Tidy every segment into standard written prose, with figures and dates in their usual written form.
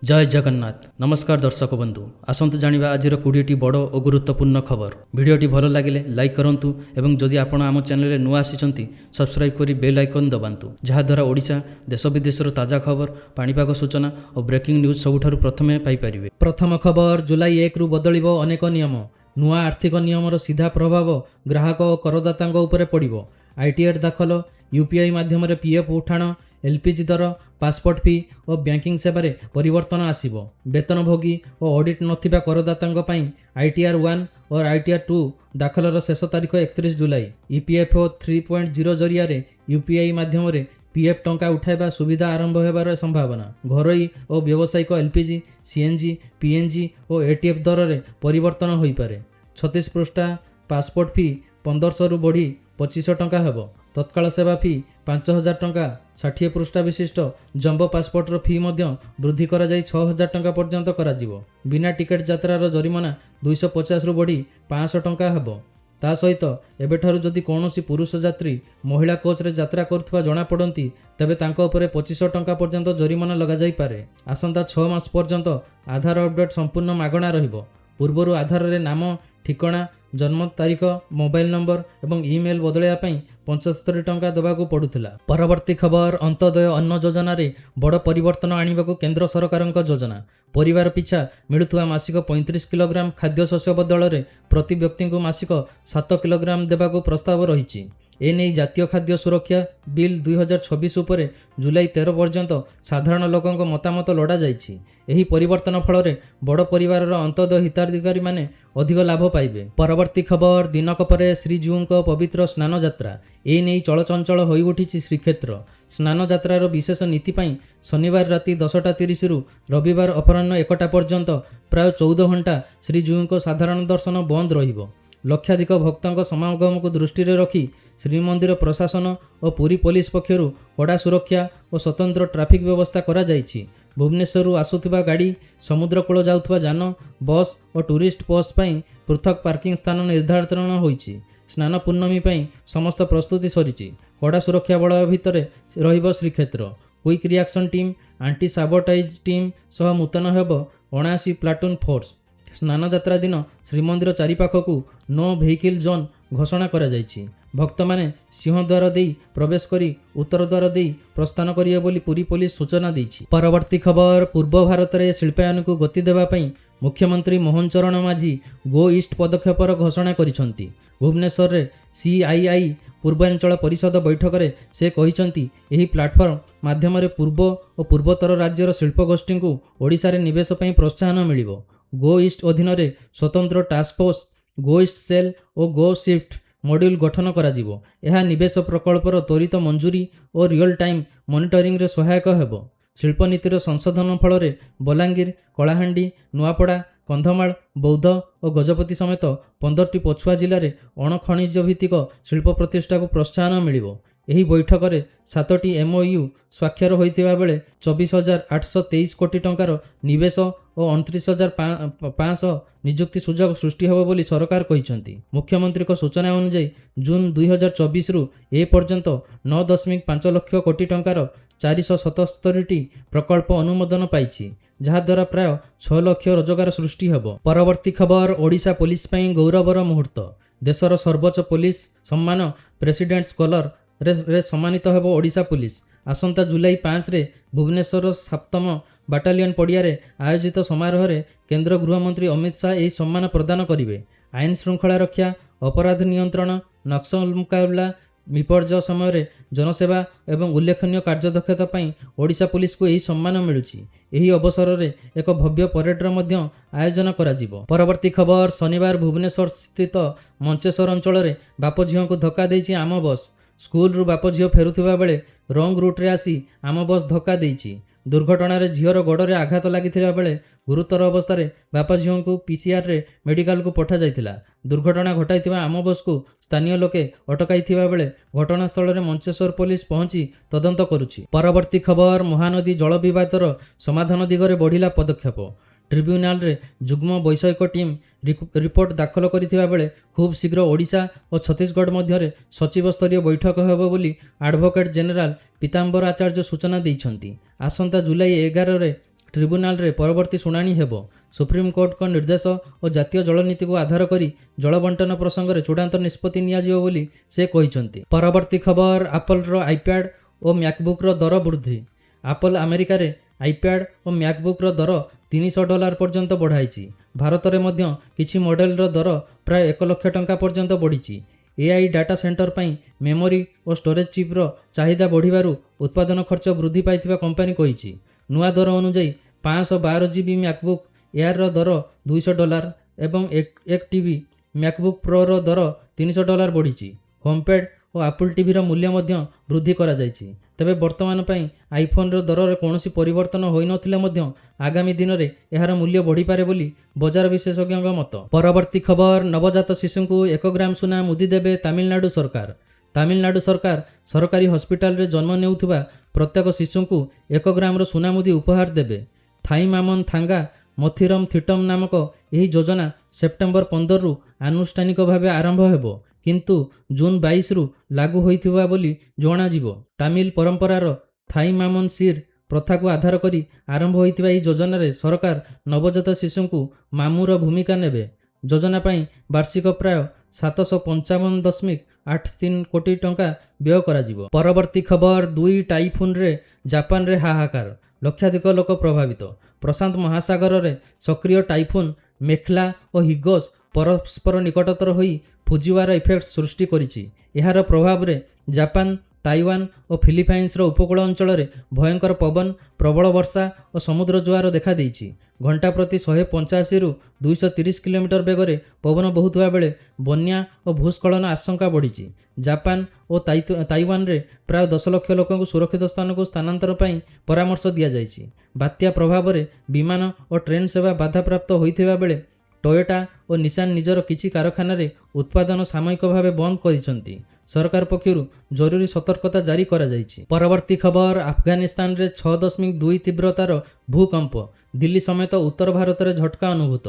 जय जगन्नाथ। नमस्कार दर्शक बंधु, आसतु जानिबा आजिर 20टी बड़ और गुरुत्वपूर्ण खबर। भिडियोटी भल लगिले लाइक करंतु एवं जदि आपण आम चैनल रे नुआ आसिचंती सब्सक्राइब करी बेल आइकन दबांतु, जहा द्वारा ओडिशा देश विदेशर ताजा खबर, पाणीपाग सूचना और ब्रेकिंग न्यूज सबुठारु प्रथमे पाई परिबे। प्रथम खबर, जुलाई 1 रु बदलिबो अनेक नियम। नुआ आर्थिक नियमर सीधा प्रभाव ग्राहक और करदातांग उपरे पड़िबो। आईटीआर दाखल, यूपीआई माध्यम पीएफ उठाण, एलपीजी दर, पासपोर्ट फी और बैंकिंग सेवार परिवर्तन आसिबो। वेतनभोगी और ऑडिट नथिबा करदातांग पई आईटीआर 1 और आईटीआर 2 दाखलर शेष तारीख 31 जुलाई। ईपीएफओ 3.0 जरिया यूपीआई माध्यम पीएफ टंका उठाइबा सुविधा आरंभ होबार संभावना। घरोई और व्यावसायिक एलपीजी, सीएनजी, पीएनजी और एटीएफ दर में परिवर्तन होई पारे। 36 पृष्ठा पासपोर्ट फी 1500 रु बढ़ी 2500 टंका हेबो। तत्काल सेवा फी 5000 टंका। 60 पृष्ठा विशिष्ट जम्बो पासपोर्टर फी मध्य वृद्धि करा जाई 6000 टंका पर्यंत करा जिवो। बिना टिकेट यात्रार जरिमाना 250 रु बढ़ी 500 टंका हेबो। ता सहित एबेठारु जदि कौनसी पुरुष यात्री महिला कोच रे यात्रा करुवा जना पड़ती तेबे तांको उपरे 2500 टंका पर्यंत जरिमाना लगा जाई पारे। आसंता 6 मास पर्यंत आधार अपडेट संपूर्ण मागणा रहिबो। पूर्वरु आधार रे नाम, ठिकाना, जन्म तारीख, मोबाइल नंबर एवं ईमेल बदलैया 75 टंका देवाकू पड़ुथिला। परवर्ती खबर, अंत्योदय अन्न योजना रे बड़ परिवर्तन आनिबाकू केंद्र सरकारक योजना। परिवार पिछा मिलुथुवा मासिक 35 किलोग्राम खाद्यशस्य बदल में प्रति व्यक्ति को मासिक 7 किलोग्राम देवाकू प्रस्ताव रही। एने जातीय खाद्य सुरक्षा बिल 2026 उपरे जुलाई 13 पर्यंत साधारण लोकों मतामत लोड़ा जाइछि। एही परिवर्तन फल बड़ परिवार अंत्योदय हिताधिकारी माने अधिक लाभ पाइबे। परवर्ती खबर, दिनक परे श्रीजीऊ पवित्र स्नान यात्रा। एने चलचंचल होई उठिछि श्रीक्षेत्र। स्नान यात्रार विशेष नीति पई शनिवार राति 10:30 रु रविवार अपराह्न 1टा पर्यंत प्राय 14 घंटा श्रीजीऊ साधारण दर्शन बंद रहिबो। लक्षाधिक भक्तों समागम को दृष्टि रखी श्रीमंदिर प्रशासन और पुरी पुलिस पक्षरु कड़ा सुरक्षा और स्वतंत्र ट्राफिक व्यवस्था करा जाइछि। भुवनेश्वर आसुथिबा गाड़ी, समुद्रकूल जाउथबा जान, बस और टूरिस्ट बस पई पृथक पार्किंग स्थान निर्धारण होइछि। स्नान पूर्णमी पई समस्त प्रस्तुति सरिछि। कड़ा सुरक्षा बल भितर रहिबो Shrikshetra. Quick reaction team, anti sabotage team सह मुतन हेबो 79 प्लाटून फोर्स। स्नान यात्रा दिन श्रीमंदिर चारिपाखकू नो भेहिकल जोन घोषणा करा जाइछि। भक्त माने सिंहद्वार देई प्रवेश करी उत्तर द्वार देई प्रस्थान करिए बोली पुरी पुलिस सूचना दैछि। परवर्ती खबर, पूर्व भारत में शिल्पायन को गति देवा पई मुख्यमंत्री मोहन चरण माझी गो ईस्ट पदक्षेपर घोषणा करिसंती। भुवनेश्वर रे सीआईआई पूर्वांचल परिषद बैठक में से कहिसंती एही प्लाटफर्म माध्यम पूर्व और पूर्वोत्तर राज्यर शिल्पगोष्ठी को ओडिशा रे निवेश पई प्रोत्साहन मिलिबो। गो ईस्ट अधीन रे स्वतंत्र टास्क फोर्स, गो ईस्ट सेल और गो शिफ्ट मॉड्यूल गठन करा जिवो। यह निवेश प्रकल्पर त्वरित मंजूरी और रियल टाइम मॉनिटरिंग रे सहायक हेबो। शिल्पनीतिर संशोधन फल बलांगीर, कलाहांडी, नुआपड़ा, कंधमाल, बौद्ध और गजपति समेत 15टी पछुआ जिले में अणखनिज भित्तिक शिल्प प्रतिष्ठा को प्रोत्साहन मिलिबो। एही बैठक में 7टी एमओयू स्वाक्षर होइतिबा बेले 24,823 कोटी टंकार निवेश और 29,500 नियुक्ति सुजोग सृष्टि हेबो बोली सरकार कहिसंती। मुख्यमंत्री को सूचना अनुसार जून 2024 रु ए पर्यंत 9.5 लाख कोटी टंकार 477टी प्रकल्प अनुमोदन पाइछि, जहाद्वारा प्राय 6 लाख रोजगार सृष्टि हेबो। परवर्ती खबर, ओडिशा पुलिस पई गौरवर मुहूर्त। देशर सर्वोच्च पुलिस सम्मान प्रेसिडेंट्स कलर रे सम्मानित हेबो ओडिशा पुलिस। आसंता जुलाई 5 रे भुवनेश्वर 7म बाटालियन पड़िया आयोजित समारोह रे केंद्र गृहमंत्री अमित शाह यह सम्मान प्रदान करिवे। आईन श्रृंखला रक्षा, अपराध नियंत्रण, नक्सल मुकाबला, विपर्य समय जनसेवा एवं उल्लेखनीय कार्यदक्षता पई ओडिशा पुलिस को यही सम्मान मिलुछि। एही अवसर रे एक भव्य परेडर मध्य आयोजन करा जिवो। परवर्ती खबर, शनिवार भुवनेश्वर स्थित मंचेश्वर अंचल रे बाप झियो को धक्का देछि आम बस। स्कूल रु बाप झियो फेरुथिबा बेले रंग रूट रे आसी आम बस धक्का देछि। दुर्घटना रे झियोर गोड़े आघात लागिथिबा बेले गुरुतर अवस्था रे बापा झियो को पीसीआर रे मेडिकल को पठा जाइथिला। दुर्घटना घटाइथिबा आम बस को स्थानीय लोके अटकाइथिबा बेले घटनास्थल रे मंचेश्वर पुलिस पहुंची तदंत करुछि। परवर्ती खबर, महानदी जल विवादर समाधान दिगरे बढ़िला पदक्षेप। ट्रिब्यूनाल रे जुग्म वैषयिक टीम रिपोर्ट दाखल करिथिबा बेले खूब शीघ्र ओडिशा और छत्तीसगढ़ मध्य सचिव स्तरीय बैठक हेबो बोली एडवोकेट जेनेराल पीताम्बर आचार्य सूचना दैछंती। आसंता जुलाई 11 रे ट्रिब्यूनाल परवर्ती शुणाणी हेब। सुप्रीमकोर्ट निर्देश और जातीय जलनीति को आधार करी जल बंटन प्रसंग में चूड़ांत निष्पत्ति नियाजियो बोली से कहिसंती। परवर्ती खबर एप्पल आईपैड और मैकबुक दर वृद्धि। एप्पल अमेरिका रे आईपैड और मैकबुक दर $300 पर्यंत बढ़ाई। भारत में मध्य किछि मॉडल दर प्राय 1 लाख टंका पर्यंत बढ़ी। एआई डाटा सेंटर पर मेमोरी और स्टोरेज चिप्र चाहिदा बढ़िबारु उत्पादन खर्च वृद्धि पाइथिबा कंपनी कहिछि। नुआ दर अनुसार 512 GB मैकबुक एयर दर $200 एवं एक टीवी मैकबुक प्रो दर $300 बढ़ी। होमपैड और एप्पल टीवी मूल्य मध्य वृद्धि करा जायछि। तबे वर्तमान पई आईफोन दर में कौन परिवर्तन होई नथिले मध्य आगामी दिन में यार मूल्य बढ़ी पारे बोली बजार विशेषज्ञ मत। परवर्ती खबर नवजात शिशु को 1 ग्राम सुना मुदी देबे तमिलनाडु सरकार। तमिलनाडु सरकार सरकारी हॉस्पिटल रे जन्म नेउथुबा प्रत्येक शिशु को 1 ग्राम सुना मुदी उपहार देबे। थाईमामन थांगा मथिरम थिटम नामक यही योजना सेप्टेम्बर 15 रु आनुष्ठानिक भाव आरंभ हेबो, किंतु जून 22 रु लागू होइथिबा बोली जणाजिबो। तमिल परंपरार थाईमामन सिर प्रथा को आधार करी आरंभ होइथिबा एही योजना रे सरकार नवजात शिशु को मामूर भूमिका नेबे। योजना पाई वार्षिक प्राय 755.83 कोटी टंका व्यय कराजिबो। परवर्ती खबर 2 टाइफून रे जापान रे हाहाकार, लक्षाधिक लोक प्रभावित। प्रशांत महासागर रे सक्रिय टाइफून मेखला और हिगोस परस्पर निकटतर होई फुजिवार इफेक्ट सृष्टि करिछि। एहार प्रभाव रे जापान, ताइवान और फिलिपाइन्स उपकूल अंचल में भयंकर पवन, प्रबल वर्षा और समुद्र जुआर देखा देइछि। घंटा प्रति 185 रु 230 किलोमीटर बेगरे पवन बहुतवा बेले बन्या और भूस्खलन आशंका बढ़ी। जापान और ताइवान रे प्राय 10 लाख लोक सुरक्षित स्थान को स्थानांतर पई परामर्श दिया जाइछि। बात्या प्रभाव में विमान और ट्रेन सेवा बाधाप्राप्त होइथिबा बेले टोयोटा और निशान निजर किछि कारखाना रे उत्पादन सामयिक भाव बंद करिसंती। सरकार पक्षरु जरूरी सतर्कता जारी करा जाइछि। परवर्ती खबर अफगानिस्तान रे 6.2 तीव्रतार भूकंप, दिल्ली समेत उत्तर भारत में झटका अनुभूत।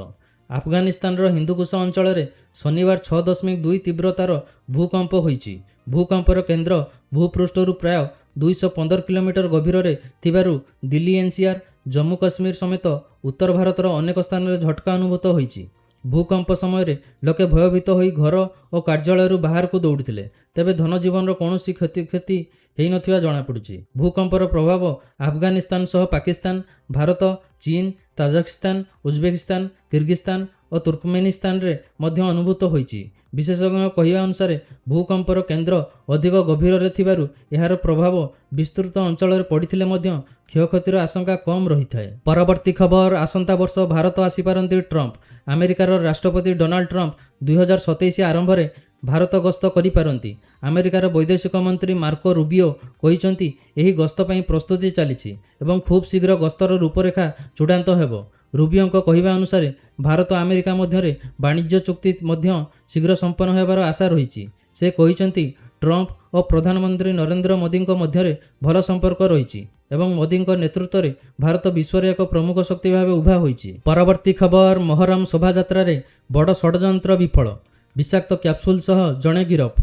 अफगानिस्तान हिंदुकुश अंचल में शनिवार 6.2 तीव्रतार भूकंप होइछि। भूकंपर केन्द्र भूपृष्ठरु प्राय 215 किलोमीटर गभीर रे थिबारु दिल्ली एनसीआर, जम्मू काश्मीर समेत उत्तर भारतर अनेक स्थान में झटका अनुभूत होइछि। भूकंप समय लोके भयभीत होई घर और कार्यालय बाहर को दौड़िथिले, तेबे धनजीवन कौन क्षति होई नथिबा जणा पड़ुछि। भूकंपर प्रभाव अफगानिस्तान सह पाकिस्तान, भारत, चीन, ताजिकिस्तान, उज्बेकिस्तान, किर्गिस्तान और तुर्कमेनिस्तान रे मध्य अनुभूत होइछि। विशेषज्ञ कहवा अनुसार भूकंपर केन्द्र अधिक गभीर रे थिबारु एहार प्रभाव विस्तृत अंचल में पड़िथिले मध्य क्षयक्षतिर आशंका कम रही थाए। परवर्ती खबर आसंता वर्ष भारत आसीपारती ट्रंप। अमेरिकार राष्ट्रपति डोनाल्ड ट्रंप 2027 आरंभ में भारत गस्त करिपारंती। अमेरिकार वैदेशिक मंत्री मार्को रूबियो कहिसंती एही गस्त पई प्रस्तुति चलीछि एवं खूब शीघ्र गस्तर रूपरेखा चूड़ांत हेबो। रूबियों कहवा अनुसार भारत अमेरिका मध्य वाणिज्य चुक्ति मध्य शीघ्र संपन्न होबार आशा रही। से कहिसंती ट्रंप और प्रधानमंत्री नरेंद्र मोदी मध्य भल संपर्क रही एवं मोदी नेतृत्व में भारत विश्व में एक प्रमुख शक्ति भाव उभा होइछि। परवर्ती खबर मोहरम शोभायात्रा रे बड़ षड्यंत्र विफल, विषाक्त क्याप्सूल सह जड़े गिरफ।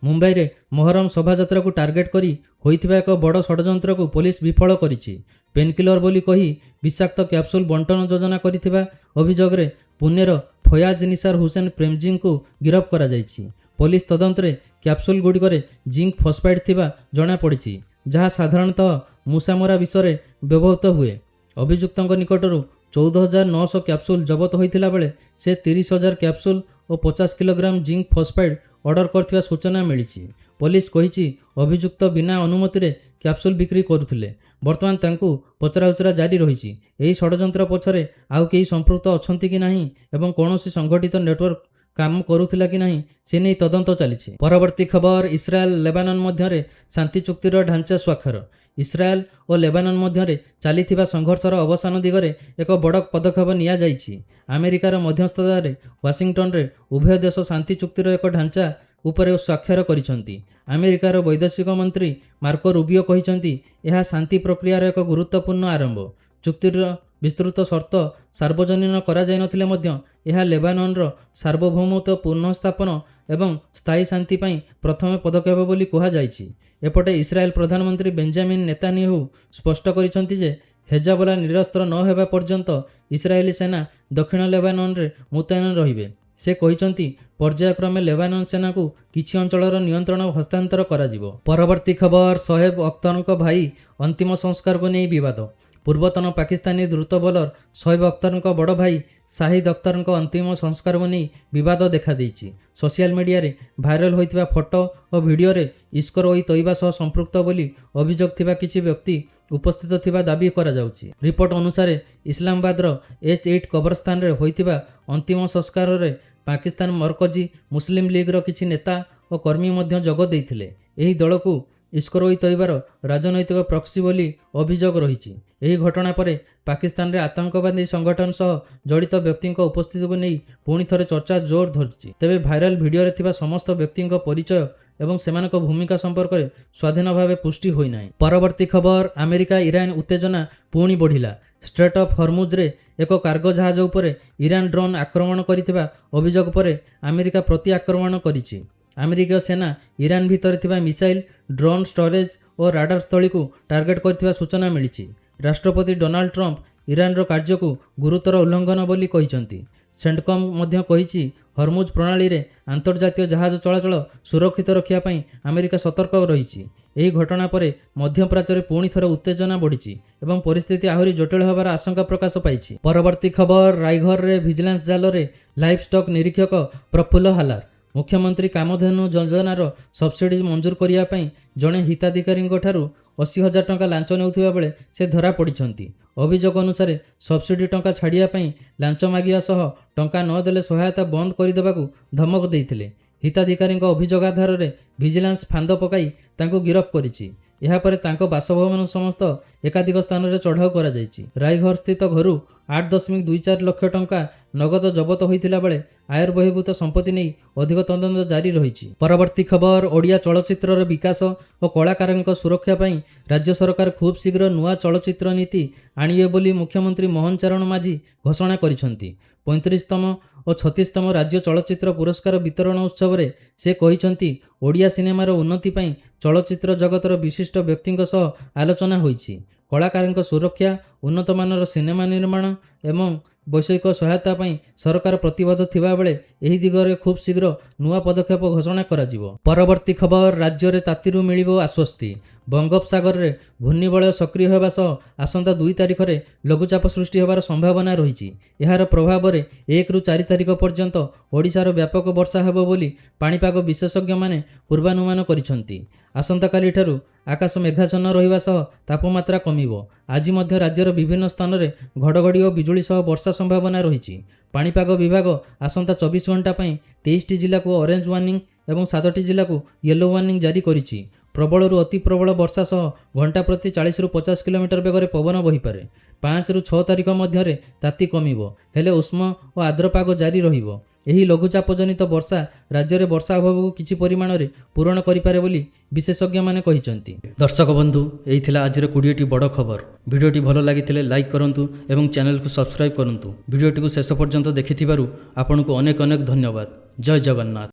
मुंबई रे मोहरम शोभायात्रा को टार्गेट करी होइथिबा एक बड़ षड्यंत्र को पुलिस विफल करिछि। पेनकिलर बोली कही विषाक्त क्याप्सूल बंटन योजना करिथिबा अभियोग रे पुणेर फयाज निसार हुसैन प्रेमजी को गिरफ करा जाइछि। पुलिस तदंत रे क्याप्सूल गुड़िकरे जिंक फॉस्फाइड थिबा जणा पड़िछि, जहाँ साधारणतः मूसामरा विषय व्यवहृत हुए। अभियुक्तों निकटरू 14,900 क्याप्सूल जबत होइथिला बेले से 30,000 क्याप्सूल और 50 किलोग्राम जिंक फॉस्फाइड ऑर्डर करथिबा सूचना मिलिछि। पुलिस कहिछि अभियुक्त बिना अनुमति रे क्याप्सूल बिक्री करुथिले। वर्तमान तांकु पचराउचरा जारी रहिछि। एही षड्यंत्र पछरे आउ केही संपृक्त अछंती कि नाही एवं कोनोसी संगठित नेटवर्क काम करुथिला कि नाही से नै तदंत चलिछि। परवर्ती खबर इस्राएल लेबानन मध्यरे शांति चुक्तिर ढांचा स्वाक्षर। इस्राएल और लेबानन मध्यरे चलिथिबा संघर्षर अवसान दिगरे एक बड़ पदक्षेप निया जाइछि। अमेरिकार मध्यस्थतारे वाशिंगटन रे उभय देश शांति चुक्तिर एक ढांचा उपरे स्वाक्षर करिसंती। अमेरिकार वैदेशिक मंत्री मार्को रूबियो कहिसंती यह शांति प्रक्रियार एक गुरुत्वपूर्ण आरंभ। चुक्तिर विस्तृत शर्त सार्वजनीन करा जाय नथिले मध्य यह लेबाननर सार्वभौमत्व पुनर्स्थापन एवं स्थायी शांति पाई प्रथम पदक्षेप बोली कहा जायछि। एपटे इस्राएल प्रधानमंत्री बेंजामिन नेतान्याहू स्पष्ट करिसंती जे ହେଜାବଲା ନିରସ୍ତ୍ର ନ ହେବା ପର୍ଯ୍ୟନ୍ତ ଇସ୍ରାଏଲି ସେନା ଦକ୍ଷିଣ ଲେବାନନରେ ମୁତୟନ ରହିବେ। ସେ କହିଛନ୍ତି ପର୍ଯ୍ୟାୟକ୍ରମେ ଲେବାନନ ସେନାକୁ କିଛି ଅଞ୍ଚଳର ନିୟନ୍ତ୍ରଣ ହସ୍ତାନ୍ତର କରାଯିବ। ପରବର୍ତ୍ତୀ ଖବର, ଶୋଏବ ଅଖତରଙ୍କ ଭାଇ ଅନ୍ତିମ ସଂସ୍କାରକୁ ନେଇ ବିବାଦ। ପୂର୍ବତନ ପାକିସ୍ତାନୀ ଦ୍ରୁତ ବୋଲର ଶୋଏବ ଅଖତରଙ୍କ ବଡ଼ ଭାଇ ଶାହିଦ ଅଖତରଙ୍କ ଅନ୍ତିମ ସଂସ୍କାରକୁ ନେଇ ବିବାଦ ଦେଖାଦେଇଛି। ସୋସିଆଲ ମିଡ଼ିଆରେ ଭାଇରାଲ ହୋଇଥିବା ଫଟୋ ଓ ଭିଡ଼ିଓରେ ଇସ୍କର ଇ ତୈବା ସହ ସମ୍ପୃକ୍ତ ବୋଲି ଅଭିଯୋଗ ଥିବା କିଛି ବ୍ୟକ୍ତି ଉପସ୍ଥିତ ଥିବା ଦାବି କରାଯାଉଛି। ରିପୋର୍ଟ ଅନୁସାରେ ଇସଲାମାବାଦର H8 କବରସ୍ଥାନରେ ହୋଇଥିବା ଅନ୍ତିମ ସଂସ୍କାରରେ ପାକିସ୍ତାନ ମରକଜି ମୁସଲିମ ଲିଗ୍ର କିଛି ନେତା ଓ କର୍ମୀ ମଧ୍ୟ ଯୋଗ ଦେଇଥିଲେ। ଏହି ଦଳକୁ ଇସ୍କର ଇ ତୈବାର ରାଜନୈତିକ ପ୍ରକ୍ସି ବୋଲି ଅଭିଯୋଗ ରହିଛି। ଏହି ଘଟଣା ପରେ ପାକିସ୍ତାନରେ ଆତଙ୍କବାଦୀ ସଂଗଠନ ସହ ଜଡ଼ିତ ବ୍ୟକ୍ତିଙ୍କ ଉପସ୍ଥିତିକୁ ନେଇ ପୁଣି ଥରେ ଚର୍ଚ୍ଚା ଜୋର ଧରିଛି। ତେବେ ଭାଇରାଲ ଭିଡ଼ିଓରେ ଥିବା ସମସ୍ତ ବ୍ୟକ୍ତିଙ୍କ ପରିଚୟ ଏବଂ ସେମାନଙ୍କ ଭୂମିକା ସମ୍ପର୍କରେ ସ୍ୱାଧୀନ ଭାବେ ପୁଷ୍ଟି ହୋଇନାହିଁ। ପରବର୍ତ୍ତୀ ଖବର, ଆମେରିକା ଇରାନ ଉତ୍ତେଜନା ପୁଣି ବଢ଼ିଲା। ଷ୍ଟ୍ରେଟ୍ ଅଫ୍ ହରମୁଜରେ ଏକ କାର୍ଗୋ ଜାହାଜ ଉପରେ ଇରାନ ଡ୍ରୋନ୍ ଆକ୍ରମଣ କରିଥିବା ଅଭିଯୋଗ ପରେ ଆମେରିକା ପ୍ରତି ଆକ୍ରମଣ କରିଛି। ଆମେରିକୀୟ ସେନା ଇରାନ ଭିତରେ ଥିବା ମିସାଇଲ, ଡ୍ରୋନ୍ ଷ୍ଟୋରେଜ ଓ ରାଡାର ସ୍ଥଳୀକୁ ଟାର୍ଗେଟ କରିଥିବା ସୂଚନା ମିଳିଛି। ରାଷ୍ଟ୍ରପତି ଡୋନାଲ୍ଡ ଟ୍ରମ୍ପ ଇରାନର କାର୍ଯ୍ୟକୁ ଗୁରୁତର ଉଲ୍ଲଂଘନ ବୋଲି କହିଛନ୍ତି। ସେଣ୍ଟକମ୍ ମଧ୍ୟ କହିଛି ହରମୁଜ ପ୍ରଣାଳୀରେ ଆନ୍ତର୍ଜାତୀୟ ଜାହାଜ ଚଳାଚଳ ସୁରକ୍ଷିତ ରଖିବା ପାଇଁ ଆମେରିକା ସତର୍କ ରହିଛି। ଏହି ଘଟଣା ପରେ ମଧ୍ୟପ୍ରାଚ୍ୟରେ ପୁଣି ଥରେ ଉତ୍ତେଜନା ବଢ଼ିଛି ଏବଂ ପରିସ୍ଥିତି ଆହୁରି ଜଟିଳ ହେବାର ଆଶଙ୍କା ପ୍ରକାଶ ପାଇଛି। ପରବର୍ତ୍ତୀ ଖବର, ରାଇଘରରେ ଭିଜିଲାନ୍ସ ଜାଲରେ ଲାଇଭ୍ ଷ୍ଟକ୍ ନିରୀକ୍ଷକ ପ୍ରଫୁଲ୍ଲ ହାଲାର। ମୁଖ୍ୟମନ୍ତ୍ରୀ କାମଧେନୁ ଯୋଜନାର ସବସିଡି ମଞ୍ଜୁର କରିବା ପାଇଁ ଜଣେ ହିତାଧିକାରୀଙ୍କଠାରୁ 80,000 ଟଙ୍କା ଲାଞ୍ଚ ନେଉଥିବା ବେଳେ ସେ ଧରା ପଡ଼ିଛନ୍ତି। ଅଭିଯୋଗ ଅନୁସାରେ ସବସିଡି ଟଙ୍କା ଛାଡ଼ିବା ପାଇଁ ଲାଞ୍ଚ ମାଗିବା ସହ ଟଙ୍କା ନ ଦେଲେ ସହାୟତା ବନ୍ଦ କରିଦେବାକୁ ଧମକ ଦେଇଥିଲେ। ହିତାଧିକାରୀଙ୍କ ଅଭିଯୋଗ ଆଧାରରେ ଭିଜିଲାନ୍ସ ଫାନ୍ଦ ପକାଇ ତାଙ୍କୁ ଗିରଫ କରିଛି। ଏହାପରେ ତାଙ୍କ ବାସଭବନ ସମସ୍ତ ଏକାଧିକ ସ୍ଥାନରେ ଚଢ଼ାଉ କରାଯାଇଛି। ରାଇଘର ସ୍ଥିତ ଘରୁ 8.24 ଲକ୍ଷ ଟଙ୍କା ନଗଦ ଜବତ ହୋଇଥିଲା ବେଳେ ଆୟ ବହିର୍ଭୂତ ସମ୍ପତ୍ତି ନେଇ ଅଧିକ ତଦନ୍ତ ଜାରି ରହିଛି। ପରବର୍ତ୍ତୀ ଖବର, ଓଡ଼ିଆ ଚଳଚ୍ଚିତ୍ରର ବିକାଶ ଓ କଳାକାରଙ୍କ ସୁରକ୍ଷା ପାଇଁ ରାଜ୍ୟ ସରକାର ଖୁବ୍ ଶୀଘ୍ର ନୂଆ ଚଳଚ୍ଚିତ୍ର ନୀତି ଆଣିବେ ବୋଲି ମୁଖ୍ୟମନ୍ତ୍ରୀ ମୋହନ ଚରଣ ମାଝୀ ଘୋଷଣା କରିଛନ୍ତି। 35ତମ ଓ 36ତମ ରାଜ୍ୟ ଚଳଚ୍ଚିତ୍ର ପୁରସ୍କାର ବିତରଣ ଉତ୍ସବରେ ସେ କହିଛନ୍ତି ଓଡ଼ିଆ ସିନେମାର ଉନ୍ନତି ପାଇଁ ଚଳଚ୍ଚିତ୍ର ଜଗତର ବିଶିଷ୍ଟ ବ୍ୟକ୍ତିଙ୍କ ସହ ଆଲୋଚନା ହୋଇଛି। କଳାକାରଙ୍କ ସୁରକ୍ଷା, ଉନ୍ନତମାନର ସିନେମା ନିର୍ମାଣ ଏବଂ ବୈଷୟିକ ସହାୟତା ପାଇଁ ସରକାର ପ୍ରତିବଦ୍ଧ ଥିବାବେଳେ ଏହି ଦିଗରେ ଖୁବ୍ ଶୀଘ୍ର ନୂଆ ପଦକ୍ଷେପ ଘୋଷଣା କରାଯିବ। ପରବର୍ତ୍ତୀ ଖବର, ରାଜ୍ୟରେ ତାତିରୁ ମିଳିବ ଆଶ୍ୱସ୍ତି। ବଙ୍ଗୋପସାଗରରେ ଘୂର୍ଣ୍ଣିବଳୟ ସକ୍ରିୟ ହେବା ସହ ଆସନ୍ତା 2 ତାରିଖରେ ଲଘୁଚାପ ସୃଷ୍ଟି ହେବାର ସମ୍ଭାବନା ରହିଛି। ଏହାର ପ୍ରଭାବରେ 1ରୁ 4 ତାରିଖ ପର୍ଯ୍ୟନ୍ତ ଓଡ଼ିଶାର ବ୍ୟାପକ ବର୍ଷା ହେବ ବୋଲି ପାଣିପାଗ ବିଶେଷଜ୍ଞମାନେ ପୂର୍ବାନୁମାନ କରିଛନ୍ତି। ଆସନ୍ତାକାଲିଠାରୁ ଆକାଶ ମେଘାଚ୍ଛନ୍ନ ରହିବା ସହ ତାପମାତ୍ରା କମିବ। ଆଜି ମଧ୍ୟ ରାଜ୍ୟର ବିଭିନ୍ନ ସ୍ଥାନରେ ଘଡ଼ଘଡ଼ି ଓ ବିଜୁଳି ସହ ବର୍ଷା ସମ୍ଭାବନା ରହିଛି। ପାଣିପାଗ ବିଭାଗ ଆସନ୍ତା 24 ଘଣ୍ଟା ପାଇଁ 23ଟି ଜିଲ୍ଲାକୁ ଅରେଞ୍ଜ ୱାର୍ଣ୍ଣିଂ ଏବଂ 7ଟି ଜିଲ୍ଲାକୁ ୟେଲୋ ୱାର୍ଣ୍ଣିଂ ଜାରି କରିଛି। ପ୍ରବଳରୁ ଅତି ପ୍ରବଳ ବର୍ଷା ସହ ଘଣ୍ଟା ପ୍ରତି 40ରୁ 50 କିଲୋମିଟର ବେଗରେ ପବନ ବହିପାରେ। 5ରୁ 6 ତାରିଖ ମଧ୍ୟରେ ତାତି କମିବ, ହେଲେ ଉଷ୍ମ ଓ ଆର୍ଦ୍ର ପାଗ ଜାରି ରହିବ। ଏହି ଲଘୁଚାପ ଜନିତ ବର୍ଷା ରାଜ୍ୟରେ ବର୍ଷା ଅଭାବକୁ କିଛି ପରିମାଣରେ ପୂରଣ କରିପାରେ ବୋଲି ବିଶେଷଜ୍ଞମାନେ କହିଛନ୍ତି। ଦର୍ଶକ ବନ୍ଧୁ, ଏହି ଥିଲା ଆଜିର 20ଟି ବଡ଼ ଖବର। ଭିଡ଼ିଓଟି ଭଲ ଲାଗିଥିଲେ ଲାଇକ୍ କରନ୍ତୁ ଏବଂ ଚ୍ୟାନେଲକୁ ସବସ୍କ୍ରାଇବ୍ କରନ୍ତୁ। ଭିଡ଼ିଓଟିକୁ ଶେଷ ପର୍ଯ୍ୟନ୍ତ ଦେଖିଥିବାରୁ ଆପଣଙ୍କୁ ଅନେକ ଅନେକ ଧନ୍ୟବାଦ। ଜୟ ଜଗନ୍ନାଥ।